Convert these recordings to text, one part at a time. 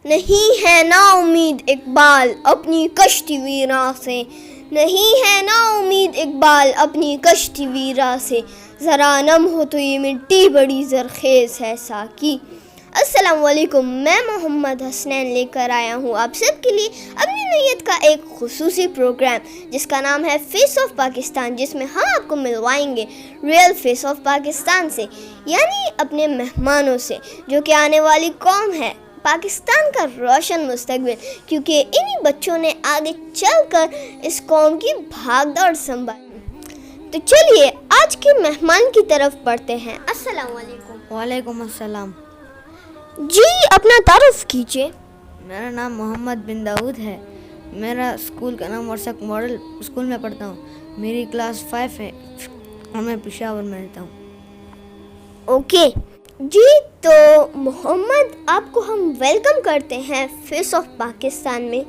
نہیں ہے نا امید اقبال اپنی کشتی ویراں سے، نہیں ہے نا امید اقبال اپنی کشتی ویراں سے، ذرا نم ہو تو یہ مٹی بڑی زرخیز ہے ساکی۔ السلام علیکم، میں محمد حسنین لے کر آیا ہوں آپ سب کے لیے اپنی نیت کا ایک خصوصی پروگرام جس کا نام ہے فیس آف پاکستان، جس میں ہم آپ کو ملوائیں گے ریئل فیس آف پاکستان سے، یعنی اپنے مہمانوں سے جو کہ آنے والی قوم ہے، پاکستان کا روشن مستقبل، کیونکہ انہی بچوں نے آگے چل کر اس قوم کی بھاگ دوڑ سنبھالی۔ تو چلیے آج کے مہمان کی طرف پڑھتے ہیں۔ السلام علیکم۔ وعلیکم السلام۔ جی اپنا تعارف کیجیے۔ میرا نام محمد بن داؤد ہے، میرا اسکول کا نام ورثہ ماڈل اسکول میں پڑھتا ہوں، میری کلاس 5 ہے اور میں پشاور میں رہتا ہوں۔ اوکے جی، تو محمد آپ کو ہم ویلکم کرتے ہیں فیس آف پاکستان میں۔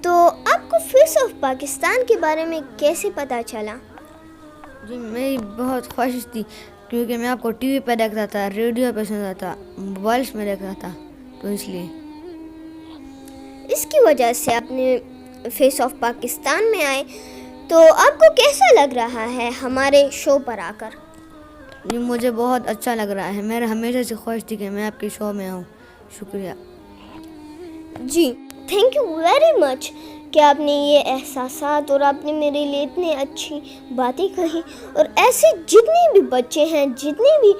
تو آپ کو فیس آف پاکستان کے بارے میں کیسے پتہ چلا؟ جی میری بہت خواہش تھی، کیونکہ میں آپ کو ٹی وی پہ دیکھتا تھا، ریڈیو پہ سنتا تھا، موبائلس میں دیکھتا تھا، تو اس لیے اس کی وجہ سے آپ نے فیس آف پاکستان میں آئے۔ تو آپ کو کیسا لگ رہا ہے ہمارے شو پر آ کر؟ جی مجھے بہت اچھا لگ رہا ہے، میرا ہمیشہ سے خواہش تھی کہ میں آپ کے شو میں آؤں۔ شکریہ۔ جی تھینک یو ویری مچ کہ آپ نے یہ احساسات اور آپ نے میرے لیے اتنی اچھی باتیں کہی، اور ایسے جتنے بھی بچے ہیں، جتنے بھی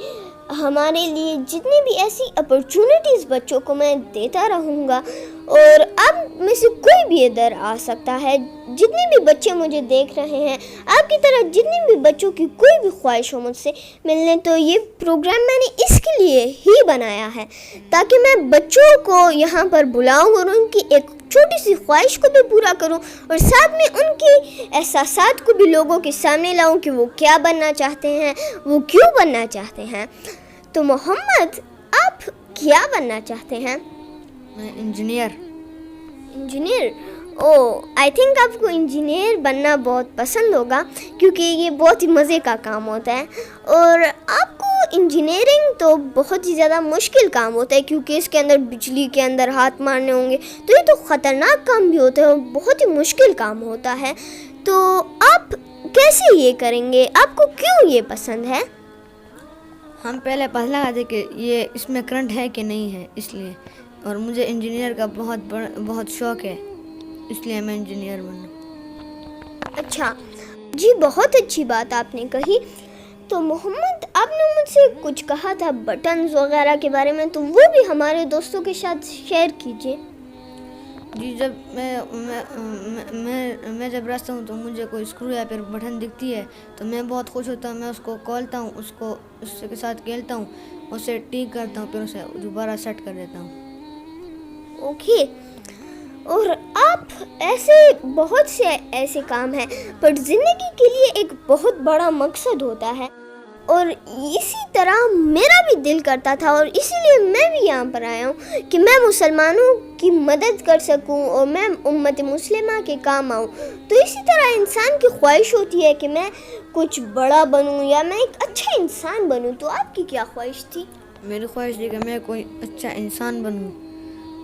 ہمارے لیے جتنی بھی ایسی اپرچونٹیز بچوں کو میں دیتا رہوں گا، اور آپ میں سے کوئی بھی ادھر آ سکتا ہے، جتنے بھی بچے مجھے دیکھ رہے ہیں آپ کی طرح جتنے بھی بچوں کی کوئی بھی خواہش ہو مجھ سے ملنے، تو یہ پروگرام میں نے اس کے لیے ہی بنایا ہے تاکہ میں بچوں کو یہاں پر بلاؤں اور ان کی ایک چھوٹی سی خواہش کو بھی پورا کروں، اور ساتھ میں ان کی احساسات کو بھی لوگوں کے سامنے لاؤں کہ وہ کیا بننا چاہتے ہیں، وہ کیوں بننا چاہتے ہیں۔ تو محمد آپ کیا بننا چاہتے ہیں؟ میں انجینئر۔ آئی تھنک آپ کو انجینئر بننا بہت پسند ہوگا، کیونکہ یہ بہت ہی مزے کا کام ہوتا ہے، اور آپ کو انجینئرنگ تو بہت ہی زیادہ مشکل کام ہوتا ہے، کیونکہ اس کے اندر بجلی کے اندر ہاتھ مارنے ہوں گے، تو یہ تو خطرناک کام بھی ہوتا ہے اور بہت ہی مشکل کام ہوتا ہے۔ تو آپ کیسے یہ کریں گے؟ آپ کو کیوں یہ پسند ہے؟ ہم پہلے پتہ لگا تھے کہ یہ اس میں کرنٹ ہے کہ نہیں ہے، اس لیے، اور مجھے انجینئر کا بہت شوق ہے، اس لیے میں انجینئر بنا۔ اچھا جی، بہت اچھی بات آپ نے کہی۔ تو محمد آپ نے مجھ سے کچھ کہا تھا بٹنز وغیرہ کے بارے میں، تو وہ بھی ہمارے دوستوں کے ساتھ شیئر کیجیے۔ جی جب میں جب رہتا ہوں تو مجھے کوئی اسکرو یا پھر بٹن دکھتی ہے تو میں بہت خوش ہوتا ہوں، میں اس کو کھولتا ہوں، اس کے ساتھ کھیلتا ہوں، اسے ٹھیک کرتا ہوں، پھر اسے دوبارہ سیٹ کر دیتا ہوں۔ اوکے، اور آپ ایسے بہت سے ایسے کام ہیں، پر زندگی کے لیے ایک بہت بڑا مقصد ہوتا ہے، اور اسی طرح میرا بھی دل کرتا تھا، اور اسی لیے میں بھی یہاں پر آیا ہوں کہ میں مسلمانوں کی مدد کر سکوں اور میں امت مسلمہ کے کام آؤں۔ تو اسی طرح انسان کی خواہش ہوتی ہے کہ میں کچھ بڑا بنوں یا میں ایک اچھا انسان بنوں۔ تو آپ کی کیا خواہش تھی؟ میری خواہش تھی کہ میں کوئی اچھا انسان بنوں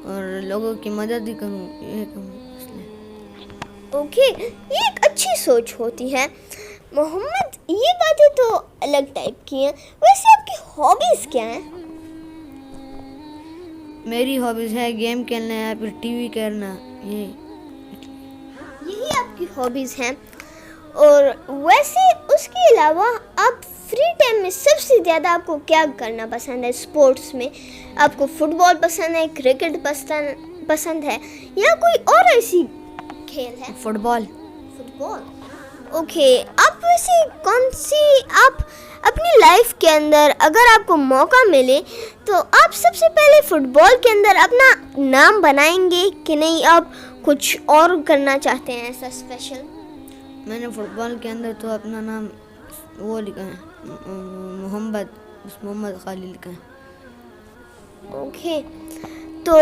اور لوگوں کی مدد ہی کروں، یہ کروں، اس لیے۔ اوکے، یہ ایک اچھی سوچ ہوتی ہے۔ محمد یہ باتیں تو الگ ٹائپ کی ہیں، ویسے آپ کی ہابیز کیا ہیں؟ میری ہابیز ہے گیم کھیلنا یا پھر ٹی وی کرنا، یہی آپ کی ہابیز ہیں۔ اور ویسے اس کے علاوہ آپ فری ٹائم میں سب سے زیادہ آپ کو کیا کرنا پسند ہے؟ اسپورٹس میں آپ کو فٹ بال پسند ہے، کرکٹ پسند ہے، یا کوئی اور ایسی کھیل ہے؟ فٹ بال۔ اوکے، آپ ویسے کون سی، آپ اپنی لائف کے اندر اگر آپ کو موقع ملے تو آپ سب سے پہلے فٹ بال کے اندر اپنا نام بنائیں گے کہ نہیں آپ کچھ اور کرنا چاہتے ہیں ایسا اسپیشل؟ میں نے فٹ بال کے اندر تو اپنا نام وہ لکھا ہے، محمد خالی لکھا ہے۔ اوکے، تو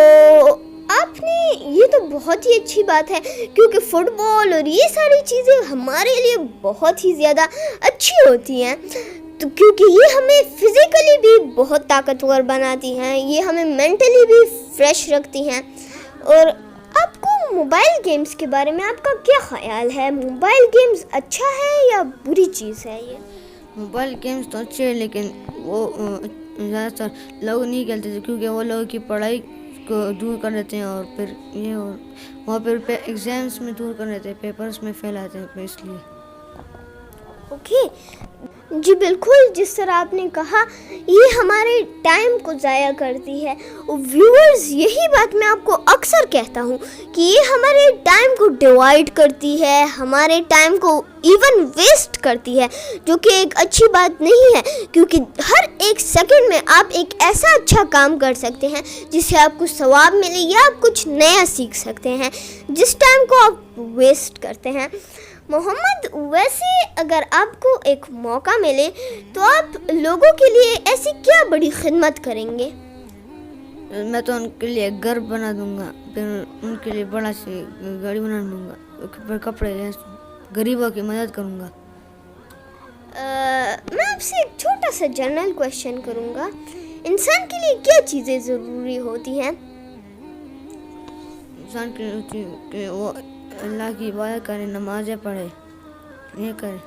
آپ نے یہ تو بہت ہی اچھی بات ہے، کیونکہ فٹ بال اور یہ ساری چیزیں ہمارے لیے بہت ہی زیادہ اچھی ہوتی ہیں، تو کیونکہ یہ ہمیں فزیکلی بھی بہت طاقتور بناتی ہیں، یہ ہمیں مینٹلی بھی فریش رکھتی ہیں. اور آپ کو موبائل گیمز کے بارے میں آپ کا کیا خیال ہے؟ موبائل گیمز اچھا ہے یا بری چیز ہے یہ؟ موبائل گیمس تو اچھے ہیں لیکن وہ زیادہ تر لوگ نہیں کھیلتے تھے کیونکہ وہ لوگوں کی پڑھائی کو دور کر دیتے ہیں اور پھر یہ اور وہاں پھر ایگزامس میں دور کر دیتے ہیں, پیپرس میں فیل آتے ہیں, اس لیے. اوکے جی بالکل, جس طرح آپ نے کہا یہ ہمارے ٹائم کو ضائع کرتی ہے. ویورز, یہی بات میں آپ کو اکثر کہتا ہوں کہ یہ ہمارے ٹائم کو ڈیوائڈ کرتی ہے, ہمارے ٹائم کو ایون ویسٹ کرتی ہے, جو کہ ایک اچھی بات نہیں ہے, کیونکہ ہر ایک سیکنڈ میں آپ ایک ایسا اچھا کام کر سکتے ہیں جس سے آپ کو ثواب ملے یا آپ کچھ نیا سیکھ سکتے ہیں جس ٹائم کو آپ ویسٹ کرتے ہیں. محمد, ویسے اگر آپ کو ایک موقع ملے تو آپ لوگوں کے لیے ایسی کیا بڑی خدمت کریں گے؟ میں تو ان کے لیے گھر بنا دوں گا, پھر ان کے لیے بڑا سی گاڑی بنا دوں گا, پھر کپڑے غریبوں کی مدد کروں گا. میں آپ سے ایک چھوٹا سا جنرل کویشچن کروں گا, انسان کے لیے کیا چیزیں ضروری ہوتی ہیں؟ انسان کے لیے کہ وہ اللہ کی عبادت کرے, نمازیں پڑھے, یہ کرے.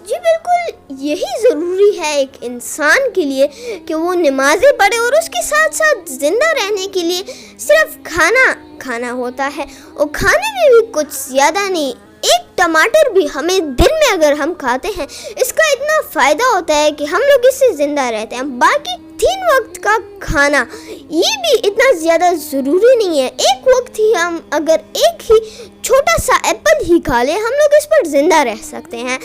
جی بالکل, یہی ضروری ہے ایک انسان کے لیے کہ وہ نمازیں پڑھے اور اس کے ساتھ ساتھ زندہ رہنے کے لیے صرف کھانا ہوتا ہے, اور کھانے میں بھی کچھ زیادہ نہیں. ایک ٹماٹر بھی ہمیں دن میں اگر ہم کھاتے ہیں اس کا اتنا فائدہ ہوتا ہے کہ ہم لوگ اس سے زندہ رہتے ہیں. باقی 3 وقت کا کھانا یہ بھی اتنا زیادہ ضروری نہیں ہے. ایک وقت ہی ہم اگر ایک ہی چھوٹا سا ایپل ہی کھا لیں ہم لوگ اس پر زندہ رہ سکتے ہیں,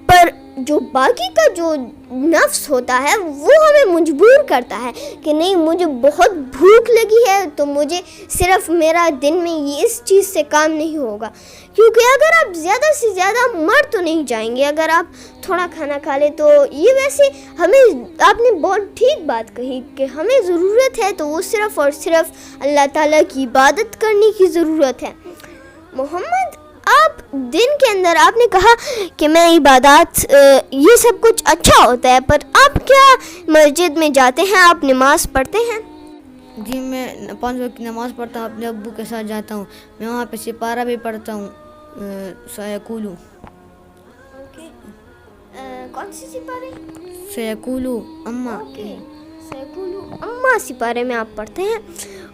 پر جو باقی کا جو نفس ہوتا ہے وہ ہمیں مجبور کرتا ہے کہ نہیں, مجھے بہت بھوک لگی ہے تو مجھے صرف میرا دن میں یہ اس چیز سے کام نہیں ہوگا, کیونکہ اگر آپ زیادہ سے زیادہ مر تو نہیں جائیں گے اگر آپ تھوڑا کھانا کھا لیں. تو یہ ویسے ہمیں, آپ نے بہت ٹھیک بات کہی کہ ہمیں ضرورت ہے تو وہ صرف اور صرف اللہ تعالیٰ کی عبادت کرنے کی ضرورت ہے. محمد, آپ دن کے اندر آپ نے کہا کہ میں عبادات یہ سب کچھ اچھا ہوتا ہے, پر آپ کیا مسجد میں جاتے ہیں, آپ نماز پڑھتے ہیں؟ جی میں 5 وقت کی نماز پڑھتا ہوں, اپنے ابو کے ساتھ جاتا ہوں, میں وہاں پہ سپارہ بھی پڑھتا ہوں, سیقولو. کون سی سپارے؟ سیقولو اما. سیقولو اما سپارے میں آپ پڑھتے ہیں,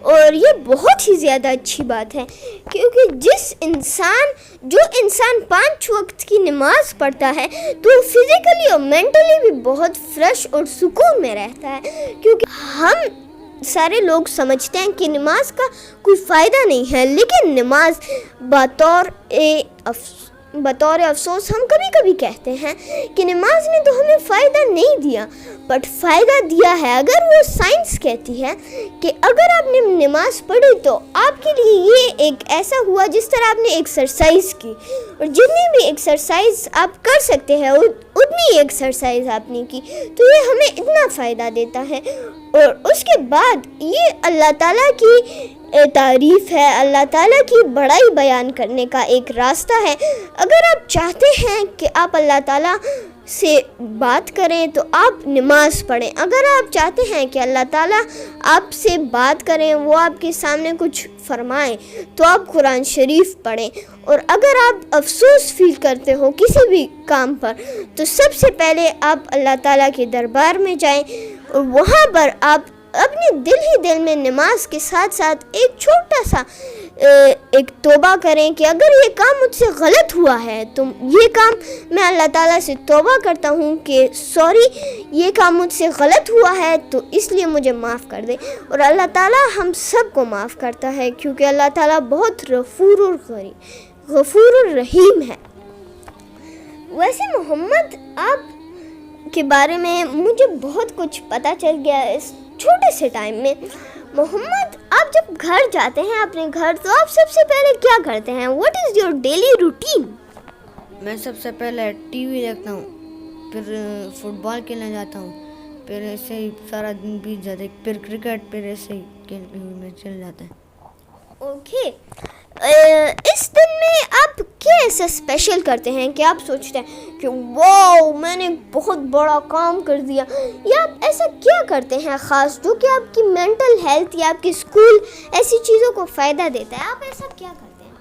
اور یہ بہت ہی زیادہ اچھی بات ہے, کیونکہ جو انسان 5 وقت کی نماز پڑھتا ہے تو فزیکلی اور مینٹلی بھی بہت فریش اور سکون میں رہتا ہے. کیونکہ ہم سارے لوگ سمجھتے ہیں کہ نماز کا کوئی فائدہ نہیں ہے, لیکن نماز بطور افسوس ہم کبھی کبھی کہتے ہیں کہ نماز نے تو ہمیں فائدہ نہیں دیا, بٹ فائدہ دیا ہے. اگر وہ سائنس کہتی ہے کہ اگر آپ نے نماز پڑھی تو آپ کے لیے یہ ایک ایسا ہوا جس طرح آپ نے ایکسرسائز کی, اور جتنی بھی ایکسرسائز آپ کر سکتے ہیں اتنی ایکسرسائز آپ نے کی, تو یہ ہمیں اتنا فائدہ دیتا ہے. اور اس کے بعد یہ اللہ تعالیٰ کی تعریف ہے, اللہ تعالیٰ کی بڑائی بیان کرنے کا ایک راستہ ہے. اگر آپ چاہتے ہیں کہ آپ اللہ تعالیٰ سے بات کریں تو آپ نماز پڑھیں. اگر آپ چاہتے ہیں کہ اللہ تعالیٰ آپ سے بات کریں, وہ آپ کے سامنے کچھ فرمائیں, تو آپ قرآن شریف پڑھیں. اور اگر آپ افسوس فیل کرتے ہو کسی بھی کام پر تو سب سے پہلے آپ اللہ تعالیٰ کے دربار میں جائیں, اور وہاں پر آپ اپنے دل میں نماز کے ساتھ ساتھ ایک چھوٹا سا ایک توبہ کریں کہ اگر یہ کام مجھ سے غلط ہوا ہے تو یہ کام میں اللہ تعالیٰ سے توبہ کرتا ہوں کہ سوری, یہ کام مجھ سے غلط ہوا ہے تو اس لیے مجھے معاف کر دے. اور اللہ تعالیٰ ہم سب کو معاف کرتا ہے, کیونکہ اللہ تعالیٰ بہت غفور الرحیم ہے. ویسے محمد, آپ کے بارے میں مجھے بہت کچھ پتہ چل گیا اس چھوٹے سے ٹائم میں. محمد, آپ جب گھر جاتے ہیں اپنے گھر تو آپ سب سے پہلے کیا کرتے ہیں؟ What is your daily routine? میں سب سے پہلے ٹی وی دیکھتا ہوں, پھر فٹ بال کھیلنے جاتا ہوں, پھر ایسے ہی سارا دن بیت جاتا ہے, پھر کرکٹ, پھر ایسے ہی کھیل میں چل جاتا ہے. اوکے، اس دن میں آپ کیا ایسا اسپیشل کرتے ہیں کہ آپ سوچتے ہیں کہ واو میں نے بہت بڑا کام کر دیا، یا آپ ایسا کیا کرتے ہیں خاص جو کہ آپ کی مینٹل ہیلتھ یا آپ کی اسکول ایسی چیزوں کو فائدہ دیتا ہے؟ آپ ایسا کیا کرتے ہیں؟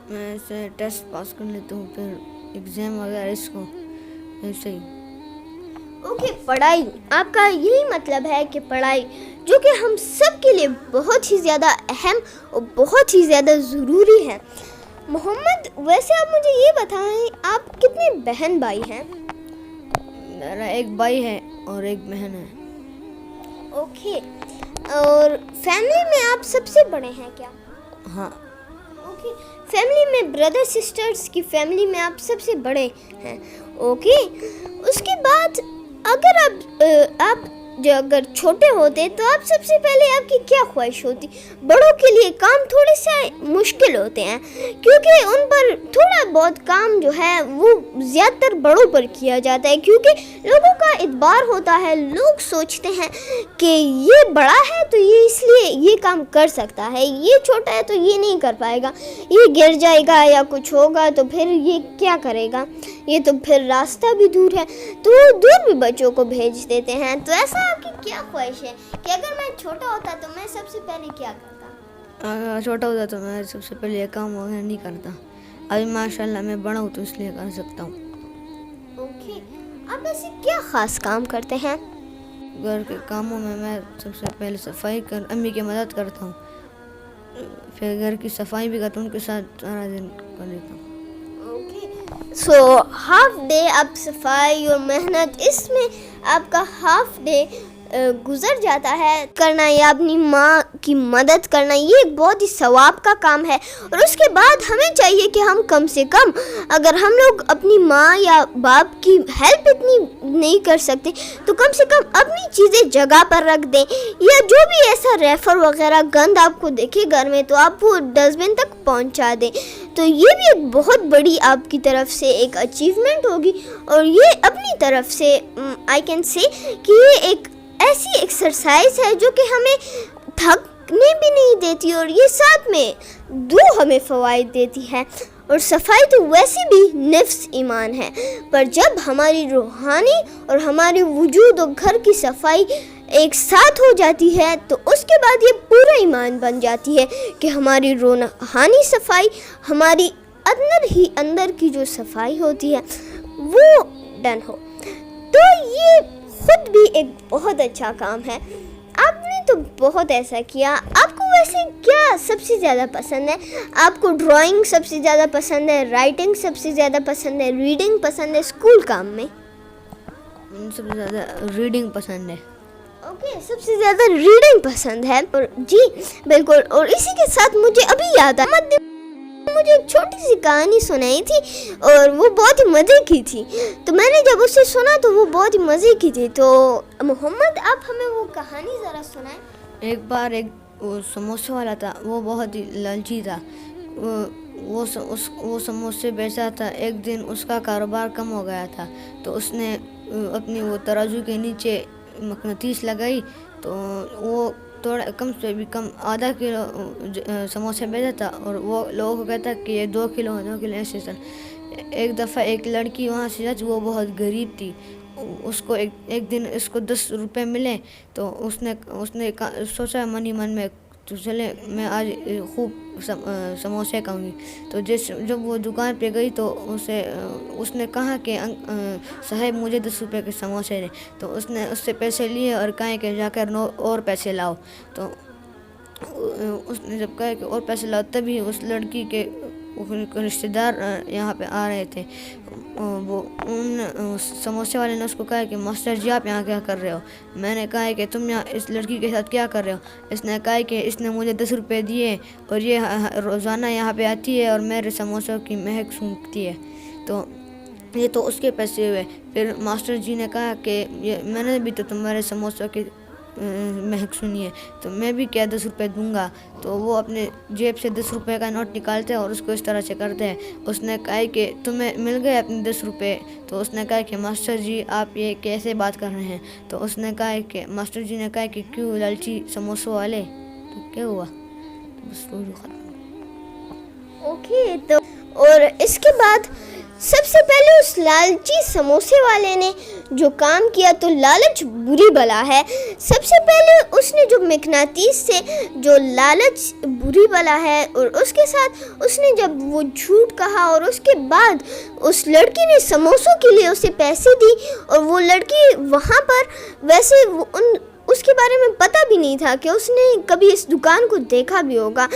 میں ایسے ٹیسٹ پاس کر لیتا ہوں، پھر ایگزام وغیرہ اس کو ایسے ہی. اوکے، پڑھائی، آپ کا یہی مطلب ہے کہ پڑھائی جو کہ ہم سب کے لیے بہت ہی زیادہ اہم اور بہت ہی زیادہ ضروری ہے. محمد، ویسے آپ مجھے یہ بتائیں آپ کتنے بہن بھائی ہیں؟ میرا ایک بھائی ہے اور ایک بہن ہے. اوکے، اور فیملی میں آپ سب سے بڑے ہیں کیا؟ ہاں. اوکے، فیملی میں بردر سسٹرز کی فیملی میں آپ سب سے بڑے ہیں. اوکے، اس کے بعد اگر آپ جو اگر چھوٹے ہوتے تو آپ سب سے پہلے آپ کی کیا خواہش ہوتی؟ بڑوں کے لیے کام تھوڑے سے مشکل ہوتے ہیں کیونکہ ان پر تھوڑا بہت کام جو ہے وہ زیادہ تر بڑوں پر کیا جاتا ہے، کیونکہ لوگوں کا اعتبار ہوتا ہے، لوگ سوچتے ہیں کہ یہ بڑا ہے تو یہ اس لیے یہ کام کر سکتا ہے، یہ چھوٹا ہے تو یہ نہیں کر پائے گا، یہ گر جائے گا یا کچھ ہوگا تو پھر یہ کیا کرے گا، یہ تو پھر راستہ بھی دور ہے، تو وہ دور بھی بچوں کو بھیج دیتے ہیں. تو ایسا آپ کی کیا خواہش ہے کہ اگر میں چھوٹا ہوتا تو میں سب سے پہلے کیا کرتا؟ اگر چھوٹا ہوتا تو میں سب سے پہلے یہ کام وغیرہ نہیں کرتا. ابھی ماشاء اللہ میں بڑا ہوں تو اس لیے کر سکتا ہوں. اوکے، آپ ایسے کیا خاص کام کرتے ہیں؟ گھر کے کاموں میں سب سے پہلے صفائی امی کی مدد کرتا ہوں، پھر گھر کی صفائی بھی کرتا ہوں، ان کے ساتھ سارا دن کر لیتا ہوں. سو ہاف ڈے آپ صفائی اور محنت، اس میں آپ کا ہاف ڈے گزر جاتا ہے کرنا یا اپنی ماں کی مدد کرنا. یہ ایک بہت ہی ثواب کا کام ہے، اور اس کے بعد ہمیں چاہیے کہ ہم کم سے کم اگر ہم لوگ اپنی ماں یا باپ کی ہیلپ اتنی نہیں کر سکتے تو کم سے کم اپنی چیزیں جگہ پر رکھ دیں، یا جو بھی ایسا ریفر وغیرہ گند آپ کو دیکھے گھر میں تو آپ وہ ڈسٹ بن تک پہنچا دیں. تو یہ بھی ایک بہت بڑی آپ کی طرف سے ایک اچیومنٹ ہوگی، اور یہ اپنی طرف سے آئی کین سے کہ یہ ایک ایسی ایکسرسائز ہے جو کہ ہمیں تھکنے بھی نہیں دیتی، اور یہ ساتھ میں ہمیں فوائد دیتی ہے. اور صفائی تو ویسے بھی نفس ایمان ہے، پر جب ہماری روحانی اور ہماری وجود و گھر کی صفائی ایک ساتھ ہو جاتی ہے تو اس کے بعد یہ پورا ایمان بن جاتی ہے کہ ہماری روحانی صفائی، ہماری اندر کی جو صفائی ہوتی ہے وہ ڈن ہو. تو یہ خود بھی ایک بہت اچھا کام ہے. آپ نے تو بہت ایسا کیا. آپ کو ویسے کیا سب سے زیادہ پسند ہے؟ آپ کو ڈرائنگ سب سے زیادہ پسند ہے، رائٹنگ سب سے زیادہ پسند ہے، ریڈنگ پسند ہے اسکول کام میں؟ سب سے زیادہ ریڈنگ پسند ہے. اوکے، سب سے زیادہ ریڈنگ پسند ہے. اور جی بالکل، اور اسی کے ساتھ مجھے ابھی یاد آیا مجھے ایک چھوٹی سی کہانی سنائی تھی اور وہ بہت ہی مزے کی تھی. تو میں نے جب اسے سنا تو وہ بہت ہی مزے کی تھی. تو محمد آپ ہمیں وہ کہانی ذرا سنائیں. ایک بار ایک سموسے والا تھا، وہ بہت ہی لالچی تھا. وہ سموسے بیچا تھا. ایک دن اس کا کاروبار کم ہو گیا تھا تو اس نے اپنی وہ ترازو کے نیچے مقناطیس لگائی تو وہ تھوڑا کم سے بھی کم آدھا کلو سموسے بیچا تھا، اور وہ لوگوں کو کہتا کہ یہ 2 کلو ایسے چل. ایک دفعہ ایک لڑکی وہاں سے جاتی، وہ بہت غریب تھی. اس کو ایک دن اس کو 10 روپے ملے تو اس نے سوچا من میں تو چلے میں آج خوب سموسے کھاؤں گی. تو جب وہ دکان پہ گئی تو اس نے کہا کہ صاحب مجھے 10 روپے کے سموسے دیں. تو اس نے اس سے پیسے لیے اور کہا کہ جا کر اور پیسے لاؤ. تو اس نے جب کہا کہ اور پیسے لاؤ تبھی اس لڑکی کے رشتہ دار یہاں پہ آ رہے تھے. وہ سموسے والے نے اس کو کہا کہ ماسٹر جی آپ یہاں کیا کر رہے ہو؟ میں نے کہا کہ تم یہاں اس لڑکی کے ساتھ کیا کر رہے ہو؟ اس نے کہا کہ اس نے مجھے 10 روپے دیے اور یہ روزانہ یہاں پہ آتی ہے اور میرے سموسوں کی مہک سونگھتی ہے، تو یہ تو اس کے پیسے ہوئے. پھر ماسٹر جی نے کہا کہ میں نے بھی تو تمہارے سموسوں کی مہک سنی ہے تو میں بھی کیا 10 روپے دوں گا. تو وہ اپنے جیب سے 10 روپے کا نوٹ نکالتے ہیں اور اس کو اس طرح سے کرتے ہیں. اس نے کہا کہ تمہیں مل گئے اپنے 10 روپے. تو اس نے کہا کہ ماسٹر جی آپ یہ کیسے بات کر رہے ہیں؟ تو اس نے کہا کہ ماسٹر جی نے کہا کہ کیوں لالچی سموسوں والے، تو کیا ہوا؟ بس وہی ختم. اوکے تو اور اس کے بعد سب سے پہلے اس لالچی سموسے والے نے جو کام کیا تو لالچ بری بلا ہے. سب سے پہلے اس نے جو مقناطیس سے جو لالچ بری بلا ہے اور اس کے ساتھ اس نے جب وہ جھوٹ کہا اور اس کے بعد اس لڑکی نے سموسوں کے لیے اسے پیسے دی اور وہ لڑکی وہاں پر ویسے اس کے بارے میں پتہ بھی نہیں تھا کہ اس نے کبھی اس دکان کو دیکھا بھی ہوگا.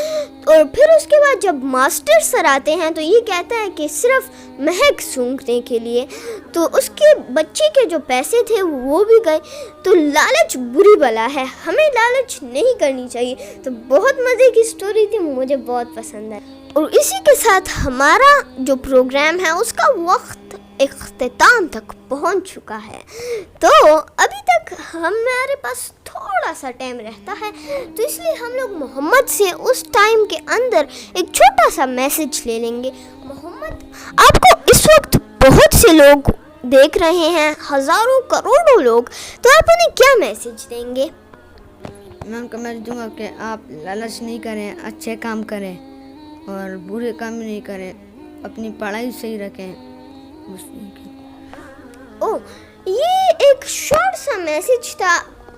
اور پھر اس کے بعد جب ماسٹر سر آتے ہیں تو یہ کہتا ہے کہ صرف مہک سونگھنے کے لیے تو اس کے بچے کے جو پیسے تھے وہ بھی گئے. تو لالچ بری بلا ہے, ہمیں لالچ نہیں کرنی چاہیے. تو بہت مزے کی سٹوری تھی, مجھے بہت پسند ہے. اور اسی کے ساتھ ہمارا جو پروگرام ہے اس کا وقت اختتام تک پہنچ چکا ہے. تو ابھی تک ہمارے پاس تھوڑا سا ٹائم رہتا ہے تو اس لیے ہم لوگ محمد سے اس ٹائم کے اندر ایک چھوٹا سا میسج لے لیں گے. محمد, آپ کو اس وقت بہت سے لوگ دیکھ رہے ہیں, ہزاروں کروڑوں لوگ, تو آپ انہیں کیا میسج دیں گے؟ میں ان کو میسج دوں گا کہ آپ لالچ نہیں کریں, اچھے کام کریں اور برے کام نہیں کریں, اپنی پڑھائی صحیح رکھیں. یہ ایک شارٹ سا میسج تھا.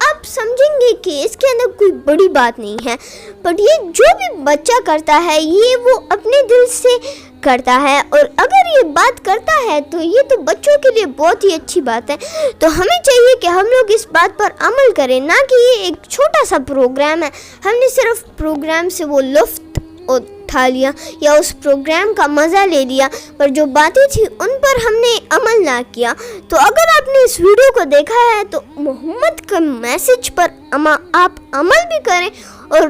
آپ سمجھیں گے کہ اس کے اندر کوئی بڑی بات نہیں ہے, بٹ یہ جو بھی بچہ کرتا ہے یہ وہ اپنے دل سے کرتا ہے, اور اگر یہ بات کرتا ہے تو یہ تو بچوں کے لیے بہت ہی اچھی بات ہے. تو ہمیں چاہیے کہ ہم لوگ اس بات پر عمل کریں, نہ کہ یہ ایک چھوٹا سا پروگرام ہے ہم نے صرف پروگرام سے وہ لطف اٹھا لیا یا اس پروگرام کا مزہ لے لیا, پر جو باتیں تھیں ان پر ہم نے عمل نہ کیا. تو اگر آپ نے اس ویڈیو کو دیکھا ہے تو محمد کے میسج پر آپ عمل بھی کریں اور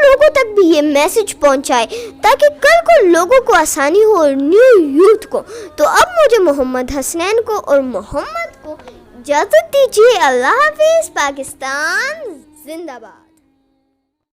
لوگوں تک بھی یہ میسج پہنچائے تاکہ کل کو لوگوں کو آسانی ہو اور نیو یوتھ کو. تو اب مجھے محمد حسنین کو اور محمد کو اجازت دیجیے. اللہ حافظ. پاکستان زندہ باد.